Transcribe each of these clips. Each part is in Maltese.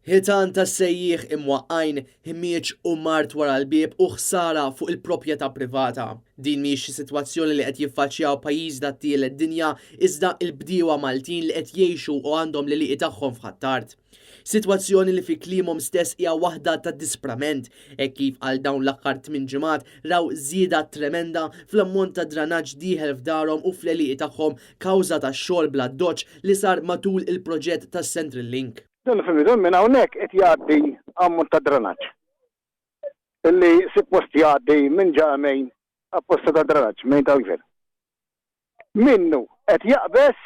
Ħitan ta' sejjieħ imwaqqajn, ħimieġ u mart wara l-bieb u ħsara fuq il-proprjetà privata. Din mhix sitwazzjoni li qed jiffaċċjaw pajjiżna tiel id-dinja iżda l-bdiewa Maltin li qed jgħixu u għandhom l-iliqi tagħhom f'Ħattart. Sitwazzjoni li fi kliemuhom stess hija waħda ta' disprament, hekk kif għal dawn l-aħħar 8 ġimgħat raw żieda tremenda fl-ammont ta' dranaġġ dieħel f'darhom u fl-iliqi tagħhom kawża tax-xogħol bla doċċ li sar matul il-proġett tas-Central Link. Dan fimidhom minn hawnhekk qed jgħaddi ammont ta' dranaġġ. Illi suppost jgħaddi minn ġamejn apposta ta' dranaġġ minn ta' gvern. Minnu qed jaqbes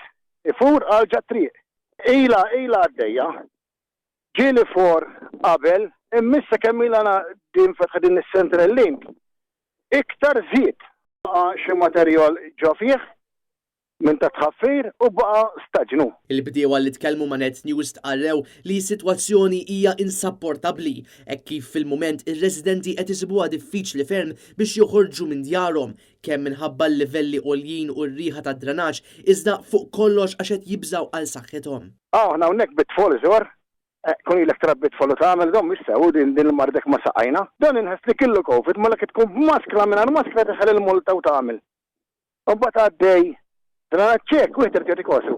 ifur għal ġat-triq. Ila għaddejja. Ġieli for qabel immissa kemm ilha din fetħa din is-Central Link. Iktar żied xi materjal ġo fih minn ta' tħaffir u baqa staġnu. Il-bdiewa li tkellmu ma' Net News tqarrew li s-sitwazzjoni hija insapportabbli, hekk kif fil-mument ir-residenti qed isibuha diffiċli ferm biex joħorġu minn djarhom kemm minħabba l-livelli għoljin u r-riħa tad-dranaġġ iżda fuq kollox għax qed jibżgħu għal saħħithom. Aħna hawnhekk bit-tfal iżgħar, kun ilek trabbi tfal u tagħmel dom issew din il-mardek ma saqajna. Dan inħess li killu COVID ma lek tkun b'maskra mingħajr maskra teħel il-multa u tagħmel. U mbagħad għaddej ċek, u jterti kosu.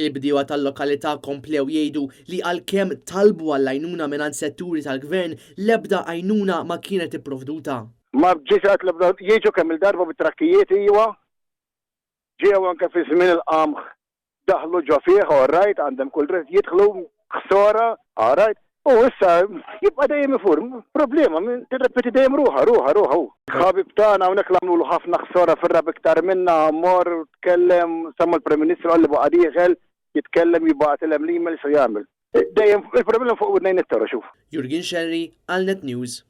Il-bdiewa tal-lokalità komplew jgħidu li għalkemm talbu għall-għajnuna minn setturi tal-gvern l-ebda għajnuna ma kienet ipprovduta. Ma bġiġat l-ebda jieġu kemm il-darba bit-trakkijiet iwa, ġew anke fi żmien il-qamħ daħlu ġo fih, orrajt, għandhom kull dritt jidħlu ħsora, orrajt. U issa jibqa' dejjem ifur, problema, tirrepeti dejjem ruħa. Ħabib tagħna hawnhekk l-għamlu ħafna ħsora fir-rab iktar minna mor tkellem samma l-Prim Ministru għalli baqa' dieħel jitkellem jibgħatilhem l-email se jagħmel. Dejjem il-problema fuq widnejn it-toro xuf. Jurgen Xerri għal Net News.